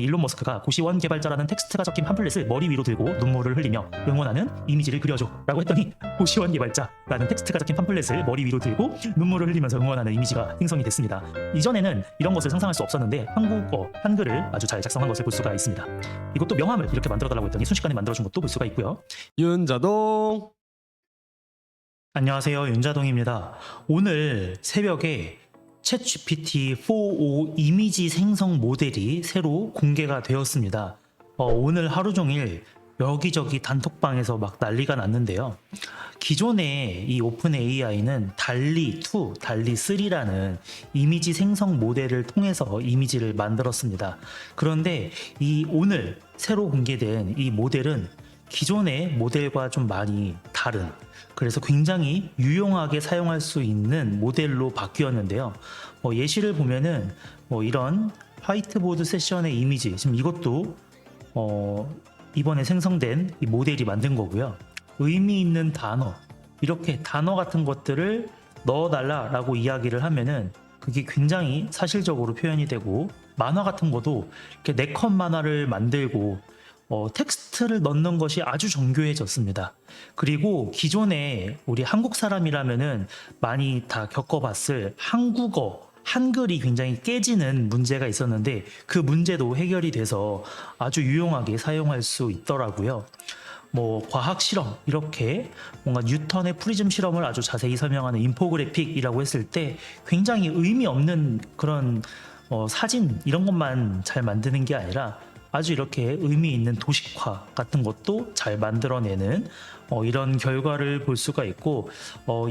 일론 머스크가 고시원 개발자라는 텍스트가 적힌 팜플렛을 머리 위로 들고 눈물을 흘리며 응원하는 이미지를 그려줘 라고 했더니 고시원 개발자라는 텍스트가 적힌 팜플렛을 머리 위로 들고 눈물을 흘리면서 응원하는 이미지가 생성이 됐습니다. 이전에는 이런 것을 상상할 수 없었는데 한국어, 한글을 아주 잘 작성한 것을 볼 수가 있습니다. 이것도 명함을 이렇게 만들어달라고 했더니 순식간에 만들어준 것도 볼 수가 있고요. 윤자동. 안녕하세요, 윤자동입니다. 오늘 새벽에 챗GPT-4o 이미지 생성 모델이 새로 공개가 되었습니다. 오늘 하루 종일 여기저기 단톡방에서 막 난리가 났는데요. 기존에 이 오픈 AI는 달리2, 달리3라는 이미지 생성 모델을 통해서 이미지를 만들었습니다. 그런데 이 오늘 새로 공개된 이 모델은 기존의 모델과 좀 많이 다른, 그래서 굉장히 유용하게 사용할 수 있는 모델로 바뀌었는데요. 예시를 보면은 이런 화이트보드 세션의 이미지, 지금 이것도 이번에 생성된 이 모델이 만든 거고요. 의미 있는 단어, 이렇게 단어 같은 것들을 넣어달라라고 이야기를 하면은 그게 굉장히 사실적으로 표현이 되고, 만화 같은 것도 이렇게 4컷 만화를 만들고 텍스트를 넣는 것이 아주 정교해졌습니다. 그리고 기존에 우리 한국 사람이라면은 많이 다 겪어봤을 한국어, 한글이 굉장히 깨지는 문제가 있었는데 그 문제도 해결이 돼서 아주 유용하게 사용할 수 있더라고요. 과학 실험, 이렇게 뭔가 뉴턴의 프리즘 실험을 아주 자세히 설명하는 인포그래픽이라고 했을 때 굉장히 의미 없는 그런 사진 이런 것만 잘 만드는 게 아니라 아주 이렇게 의미 있는 도식화 같은 것도 잘 만들어내는 이런 결과를 볼 수가 있고,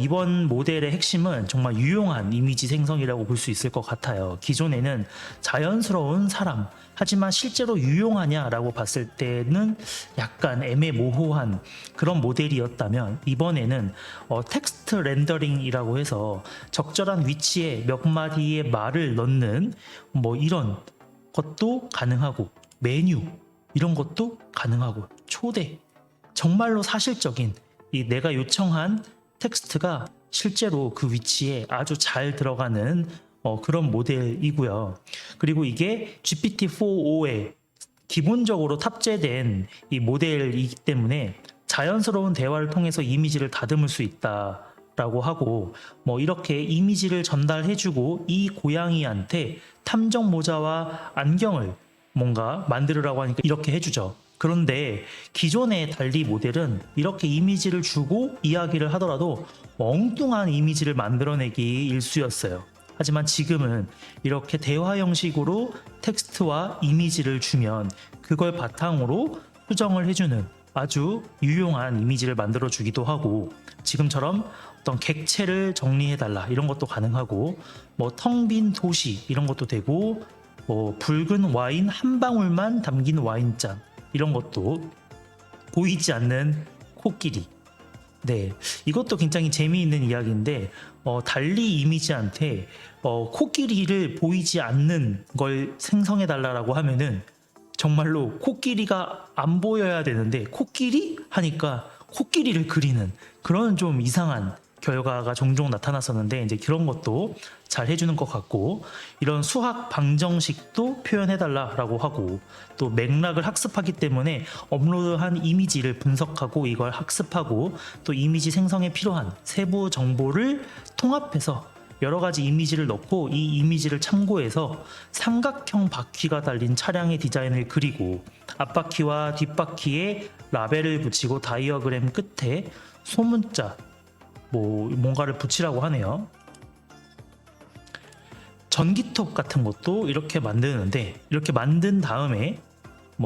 이번 모델의 핵심은 정말 유용한 이미지 생성이라고 볼 수 있을 것 같아요. 기존에는 자연스러운 사람, 하지만 실제로 유용하냐라고 봤을 때는 약간 애매모호한 그런 모델이었다면, 이번에는 텍스트 렌더링이라고 해서 적절한 위치에 몇 마디의 말을 넣는 이런 것도 가능하고, 메뉴 이런 것도 가능하고, 초대, 정말로 사실적인 이 내가 요청한 텍스트가 실제로 그 위치에 아주 잘 들어가는 그런 모델이고요. 그리고 이게 GPT-4o에 기본적으로 탑재된 이 모델이기 때문에 자연스러운 대화를 통해서 이미지를 다듬을 수 있다라고 하고, 이렇게 이미지를 전달해주고 이 고양이한테 탐정 모자와 안경을 뭔가 만들으라고 하니까 이렇게 해주죠. 그런데 기존의 달리 모델은 이렇게 이미지를 주고 이야기를 하더라도 엉뚱한 이미지를 만들어내기 일쑤였어요. 하지만 지금은 이렇게 대화 형식으로 텍스트와 이미지를 주면 그걸 바탕으로 수정을 해주는 아주 유용한 이미지를 만들어주기도 하고, 지금처럼 어떤 객체를 정리해달라 이런 것도 가능하고, 텅 빈 도시 이런 것도 되고, 붉은 와인 한 방울만 담긴 와인잔 이런 것도, 보이지 않는 코끼리, 네, 이것도 굉장히 재미있는 이야기인데 달리 이미지한테 코끼리를 보이지 않는 걸 생성해 달라고 하면은 정말로 코끼리가 안 보여야 되는데 코끼리 하니까 코끼리를 그리는 그런 좀 이상한 결과가 종종 나타났었는데, 이제 그런 것도 잘 해주는 것 같고, 이런 수학 방정식도 표현해달라고 하고, 또 맥락을 학습하기 때문에 업로드한 이미지를 분석하고 이걸 학습하고, 또 이미지 생성에 필요한 세부 정보를 통합해서 여러 가지 이미지를 넣고 이 이미지를 참고해서 삼각형 바퀴가 달린 차량의 디자인을 그리고, 앞바퀴와 뒷바퀴에 라벨을 붙이고 다이어그램 끝에 소문자 뭔가를 붙이라고 하네요. 전기톱 같은 것도 이렇게 만드는데, 이렇게 만든 다음에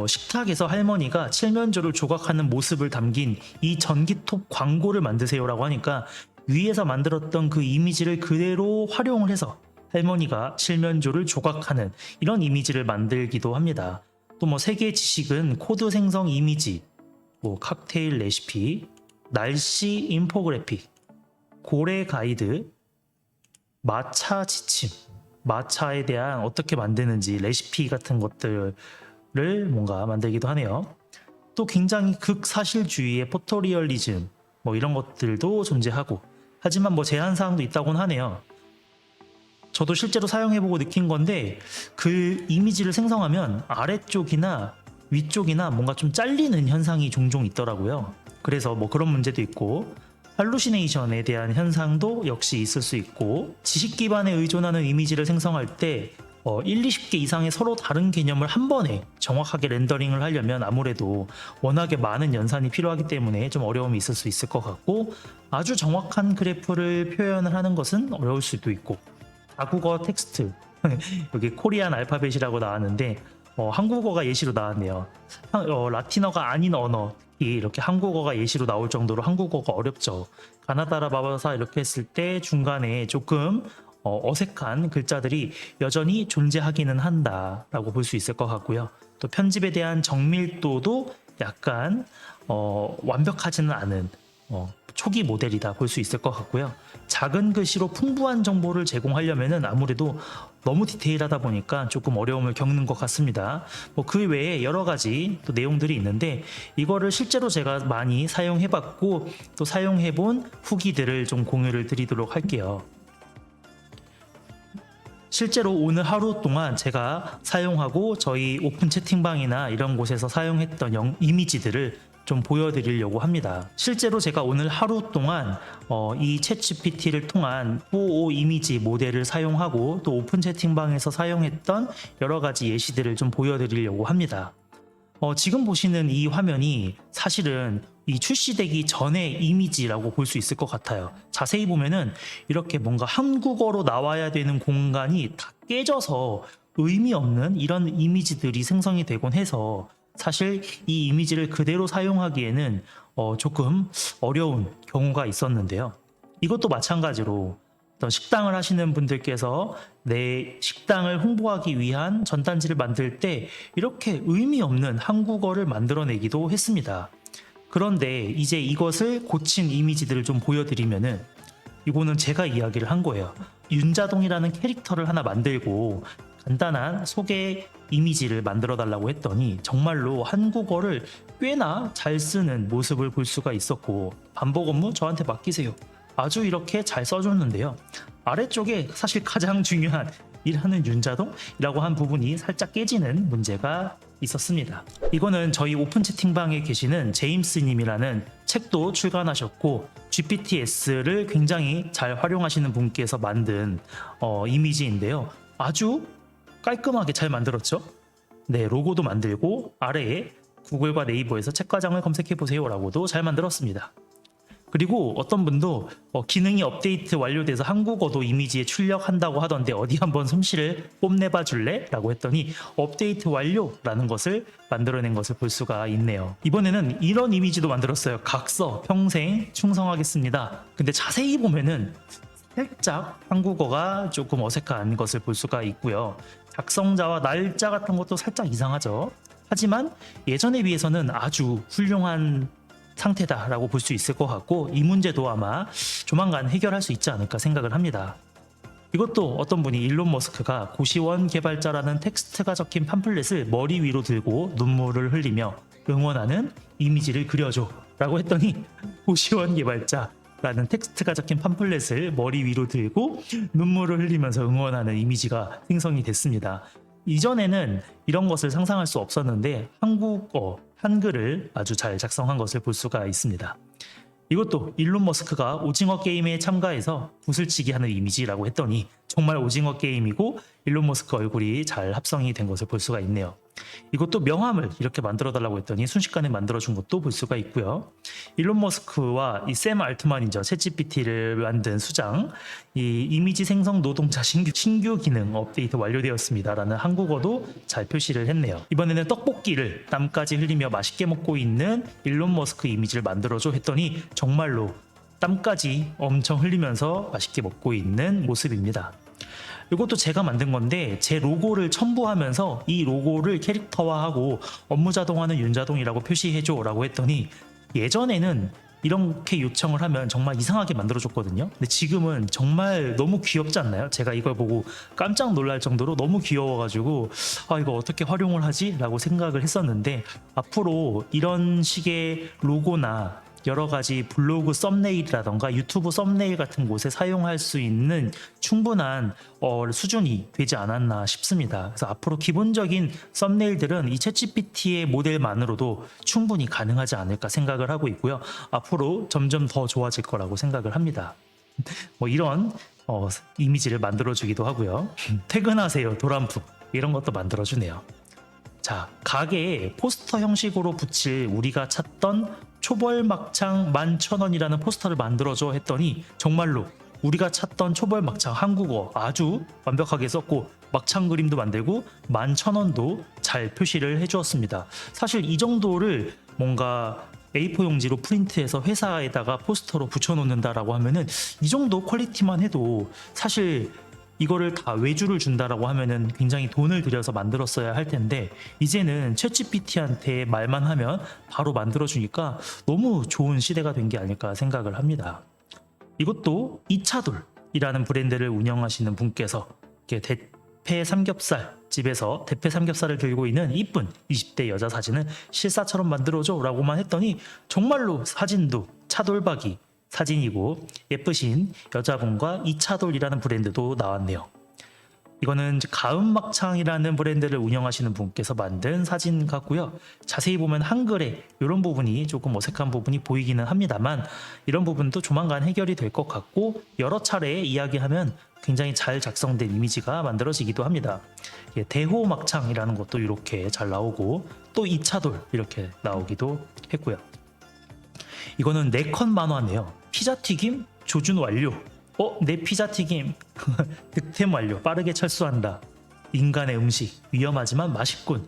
식탁에서 할머니가 칠면조를 조각하는 모습을 담긴 이 전기톱 광고를 만드세요라고 하니까 위에서 만들었던 그 이미지를 그대로 활용을 해서 할머니가 칠면조를 조각하는 이런 이미지를 만들기도 합니다. 또 세계 지식은 코드 생성 이미지, 칵테일 레시피, 날씨 인포그래픽, 고래 가이드, 마차 지침, 마차에 대한 어떻게 만드는지 레시피 같은 것들을 뭔가 만들기도 하네요. 또 굉장히 극사실주의의 포토리얼리즘 이런 것들도 존재하고, 하지만 제한사항도 있다고는 하네요. 저도 실제로 사용해보고 느낀 건데 그 이미지를 생성하면 아래쪽이나 위쪽이나 뭔가 좀 잘리는 현상이 종종 있더라고요. 그래서 뭐 그런 문제도 있고 할루시네이션에 대한 현상도 역시 있을 수 있고 지식 기반에 의존하는 이미지를 생성할 때 1, 20개 이상의 서로 다른 개념을 한 번에 정확하게 렌더링을 하려면 아무래도 워낙에 많은 연산이 필요하기 때문에 좀 어려움이 있을 수 있을 것 같고 아주 정확한 그래프를 표현을 하는 것은 어려울 수도 있고 다국어 텍스트 여기 코리안 알파벳이라고 나왔는데 한국어가 예시로 나왔네요. 라틴어가 아닌 언어 특히 이렇게 한국어가 예시로 나올 정도로 한국어가 어렵죠. 가나다라 바바사 이렇게 했을 때 중간에 조금 어색한 글자들이 여전히 존재하기는 한다라고 볼 수 있을 것 같고요. 또 편집에 대한 정밀도도 약간 완벽하지는 않은 초기 모델이다 볼 수 있을 것 같고요. 작은 글씨로 풍부한 정보를 제공하려면은 아무래도 너무 디테일하다 보니까 조금 어려움을 겪는 것 같습니다. 뭐 그 외에 여러 가지 또 내용들이 있는데 이거를 실제로 제가 많이 사용해봤고 또 사용해본 후기들을 좀 공유를 드리도록 할게요. 실제로 오늘 하루 동안 제가 사용하고 저희 오픈 채팅방이나 이런 곳에서 사용했던 이미지들을 좀 보여드리려고 합니다. 실제로 제가 오늘 하루 동안 이 챗GPT를 통한 4O 이미지 모델을 사용하고 또 오픈 채팅방에서 사용했던 여러 가지 예시들을 좀 보여드리려고 합니다. 지금 보시는 이 화면이 사실은 이 출시되기 전의 이미지라고 볼 수 있을 것 같아요. 자세히 보면은 이렇게 뭔가 한국어로 나와야 되는 공간이 다 깨져서 의미 없는 이런 이미지들이 생성이 되곤 해서 사실 이 이미지를 그대로 사용하기에는 조금 어려운 경우가 있었는데요. 이것도 마찬가지로 어떤 식당을 하시는 분들께서 내 식당을 홍보하기 위한 전단지를 만들 때 이렇게 의미 없는 한국어를 만들어내기도 했습니다. 그런데 이제 이것을 고친 이미지들을 좀 보여드리면은 이거는 제가 이야기를 한 거예요. 윤자동이라는 캐릭터를 하나 만들고 간단한 소개 이미지를 만들어 달라고 했더니 정말로 한국어를 꽤나 잘 쓰는 모습을 볼 수가 있었고 반복 업무 저한테 맡기세요. 아주 이렇게 잘 써줬는데요. 아래쪽에 사실 가장 중요한 일하는 윤자동이라고 한 부분이 살짝 깨지는 문제가 있었습니다. 이거는 저희 오픈 채팅방에 계시는 제임스 님이라는 책도 출간하셨고 GPTS를 굉장히 잘 활용하시는 분께서 만든 이미지인데요. 아주 깔끔하게 잘 만들었죠? 네, 로고도 만들고 아래에 구글과 네이버에서 책과장을 검색해보세요 라고도 잘 만들었습니다. 그리고 어떤 분도 기능이 업데이트 완료돼서 한국어도 이미지에 출력한다고 하던데 어디 한번 솜씨를 뽐내봐 줄래? 라고 했더니 업데이트 완료라는 것을 만들어낸 것을 볼 수가 있네요. 이번에는 이런 이미지도 만들었어요. 각서 평생 충성하겠습니다. 근데 자세히 보면은 살짝 한국어가 조금 어색한 것을 볼 수가 있고요. 작성자와 날짜 같은 것도 살짝 이상하죠. 하지만 예전에 비해서는 아주 훌륭한 상태다라고 볼 수 있을 것 같고 이 문제도 아마 조만간 해결할 수 있지 않을까 생각을 합니다. 이것도 어떤 분이 일론 머스크가 고시원 개발자라는 텍스트가 적힌 팜플렛을 머리 위로 들고 눈물을 흘리며 응원하는 이미지를 그려줘 라고 했더니 고시원 개발자라는 텍스트가 적힌 팜플렛을 머리 위로 들고 눈물을 흘리면서 응원하는 이미지가 생성이 됐습니다. 이전에는 이런 것을 상상할 수 없었는데 한국어, 한글을 아주 잘 작성한 것을 볼 수가 있습니다. 이것도 일론 머스크가 오징어 게임에 참가해서 구슬치기 하는 이미지라고 했더니 정말 오징어 게임이고 일론 머스크 얼굴이 잘 합성이 된 것을 볼 수가 있네요. 이것도 명함을 이렇게 만들어 달라고 했더니 순식간에 만들어준 것도 볼 수가 있고요. 일론 머스크와 이 샘 알트만이죠. 챗GPT를 만든 수장, 이 이미지 생성 노동자 신규 기능 업데이트 완료되었습니다라는 한국어도 잘 표시를 했네요. 이번에는 떡볶이를 땀까지 흘리며 맛있게 먹고 있는 일론 머스크 이미지를 만들어줘 했더니 정말로 땀까지 엄청 흘리면서 맛있게 먹고 있는 모습입니다. 이것도 제가 만든 건데 제 로고를 첨부하면서 이 로고를 캐릭터화하고 업무 자동화는 윤자동이라고 표시해줘 라고 했더니 예전에는 이렇게 요청을 하면 정말 이상하게 만들어줬거든요. 근데 지금은 정말 너무 귀엽지 않나요? 제가 이걸 보고 깜짝 놀랄 정도로 너무 귀여워가지고 이거 어떻게 활용을 하지? 라고 생각을 했었는데 앞으로 이런 식의 로고나 여러 가지 블로그 썸네일이라던가 유튜브 썸네일 같은 곳에 사용할 수 있는 충분한 수준이 되지 않았나 싶습니다. 그래서 앞으로 기본적인 썸네일들은 이 챗GPT의 모델만으로도 충분히 가능하지 않을까 생각을 하고 있고요. 앞으로 점점 더 좋아질 거라고 생각을 합니다. 뭐 이런 이미지를 만들어주기도 하고요. 퇴근하세요 도란프 이런 것도 만들어주네요. 자, 가게에 포스터 형식으로 붙일 우리가 찾던 초벌막창 11,000원이라는 포스터를 만들어줘 했더니 정말로 우리가 찾던 초벌막창 한국어 아주 완벽하게 썼고 막창 그림도 만들고 11,000원도 잘 표시를 해주었습니다. 사실 이 정도를 뭔가 A4 용지로 프린트해서 회사에다가 포스터로 붙여놓는다라고 하면은 이 정도 퀄리티만 해도 사실 이거를 다 외주를 준다라고 하면은 굉장히 돈을 들여서 만들었어야 할 텐데 이제는 챗GPT한테 말만 하면 바로 만들어주니까 너무 좋은 시대가 된 게 아닐까 생각을 합니다. 이것도 이차돌이라는 브랜드를 운영하시는 분께서 이렇게 대패 삼겹살 집에서 대패 삼겹살을 들고 있는 이쁜 20대 여자 사진을 실사처럼 만들어줘 라고만 했더니 정말로 사진도 차돌박이 사진이고 예쁘신 여자분과 이차돌이라는 브랜드도 나왔네요. 이거는 가음막창이라는 브랜드를 운영하시는 분께서 만든 사진 같고요. 자세히 보면 한글에 이런 부분이 조금 어색한 부분이 보이기는 합니다만 이런 부분도 조만간 해결이 될 것 같고 여러 차례 이야기하면 굉장히 잘 작성된 이미지가 만들어지기도 합니다. 대호막창이라는 것도 이렇게 잘 나오고 또 이차돌 이렇게 나오기도 했고요. 이거는 4컷 만화네요. 피자튀김 조준 완료. 내 피자튀김 득템 완료. 빠르게 철수한다. 인간의 음식 위험하지만 맛있군.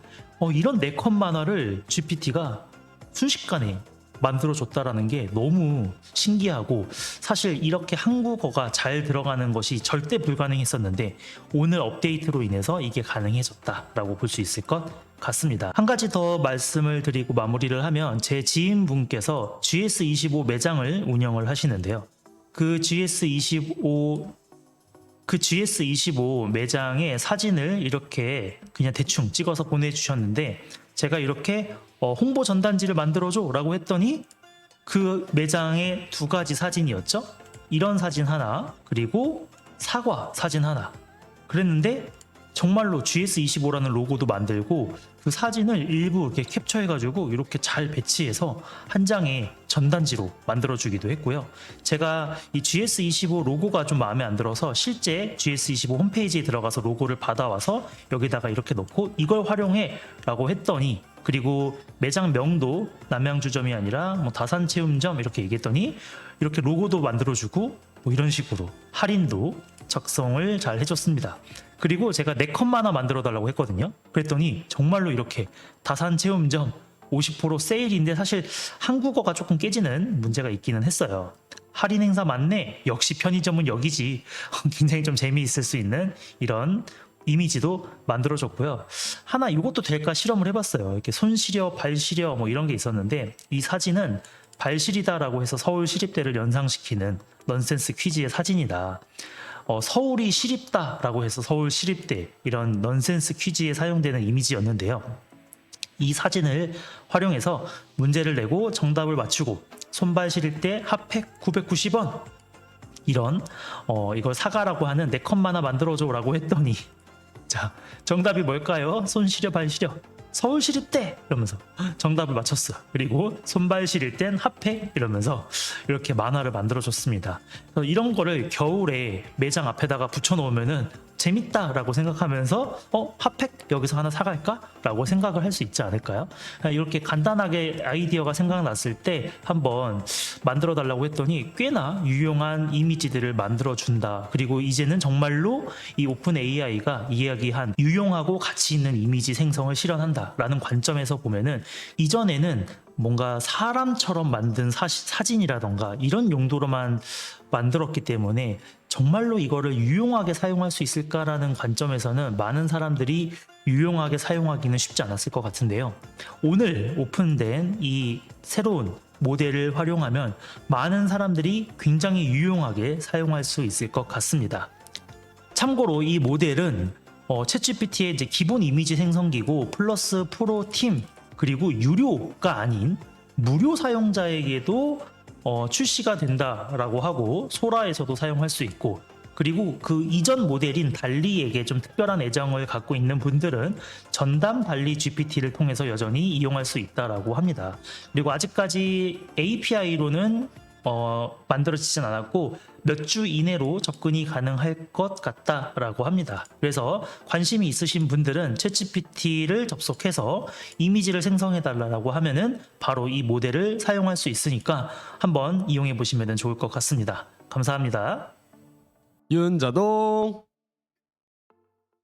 이런 4컷 만화를 GPT가 순식간에 만들어줬다라는 게 너무 신기하고 사실 이렇게 한국어가 잘 들어가는 것이 절대 불가능했었는데 오늘 업데이트로 인해서 이게 가능해졌다라고 볼 수 있을 것 같습니다. 한 가지 더 말씀을 드리고 마무리를 하면 제 지인분께서 GS25 매장을 운영을 하시는데요. 그 GS25 매장의 사진을 이렇게 그냥 대충 찍어서 보내주셨는데 제가 이렇게 홍보 전단지를 만들어줘 라고 했더니 그 매장의 2가지 사진이었죠. 이런 사진 하나 그리고 사과 사진 하나 그랬는데 정말로 GS25라는 로고도 만들고 그 사진을 일부 이렇게 캡처해가지고 이렇게 잘 배치해서 한 장의 전단지로 만들어주기도 했고요. 제가 이 GS25 로고가 좀 마음에 안 들어서 실제 GS25 홈페이지에 들어가서 로고를 받아와서 여기다가 이렇게 넣고 이걸 활용해 라고 했더니 그리고 매장 명도 남양주점이 아니라 뭐 다산체험점 이렇게 얘기했더니 이렇게 로고도 만들어주고 뭐 이런 식으로 할인도 작성을 잘 해줬습니다. 그리고 제가 4컷 만화 만들어 달라고 했거든요. 그랬더니 정말로 이렇게 다산체험점 50% 세일인데 사실 한국어가 조금 깨지는 문제가 있기는 했어요. 할인 행사 맞네. 역시 편의점은 여기지. 굉장히 좀 재미있을 수 있는 이런 이미지도 만들어줬고요. 하나 이것도 될까 실험을 해봤어요. 이렇게 손 시려, 발 시려 뭐 이런 게 있었는데 이 사진은 발시리다라고 해서 서울시립대를 연상시키는 넌센스 퀴즈의 사진이다. 서울이 시립다라고 해서 서울시립대 이런 넌센스 퀴즈에 사용되는 이미지였는데요. 이 사진을 활용해서 문제를 내고 정답을 맞추고 손발 시릴 때 핫팩 990원 이런 이걸 사가라고 하는 4컷 만화 만들어줘라고 했더니 자 정답이 뭘까요? 손 시려 발 시려 서울시립대 이러면서 정답을 맞췄어. 그리고 손발 시릴 땐 핫팩 이러면서 이렇게 만화를 만들어줬습니다. 이런 거를 겨울에 매장 앞에다가 붙여놓으면은 재밌다라고 생각하면서 핫팩 여기서 하나 사갈까? 라고 생각을 할 수 있지 않을까요? 이렇게 간단하게 아이디어가 생각났을 때 한번 만들어 달라고 했더니 꽤나 유용한 이미지들을 만들어 준다. 그리고 이제는 정말로 이 오픈 AI가 이야기한 유용하고 가치 있는 이미지 생성을 실현한다 라는 관점에서 보면은 이전에는 뭔가 사람처럼 만든 사진이라던가 이런 용도로만 만들었기 때문에 정말로 이거를 유용하게 사용할 수 있을까라는 관점에서는 많은 사람들이 유용하게 사용하기는 쉽지 않았을 것 같은데요. 오늘 오픈된 이 새로운 모델을 활용하면 많은 사람들이 굉장히 유용하게 사용할 수 있을 것 같습니다. 참고로 이 모델은 챗GPT의 이제 기본 이미지 생성기고 플러스 프로 팀 그리고 유료가 아닌 무료 사용자에게도 출시가 된다라고 하고 소라에서도 사용할 수 있고, 그리고 그 이전 모델인 달리에게 좀 특별한 애정을 갖고 있는 분들은 전담 달리 GPT를 통해서 여전히 이용할 수 있다라고 합니다. 그리고 아직까지 API로는 만들어지진 않았고 몇 주 이내로 접근이 가능할 것 같다라고 합니다. 그래서 관심이 있으신 분들은 챗GPT를 접속해서 이미지를 생성해 달라고 하면은 바로 이 모델을 사용할 수 있으니까 한번 이용해 보시면 좋을 것 같습니다. 감사합니다. 윤자동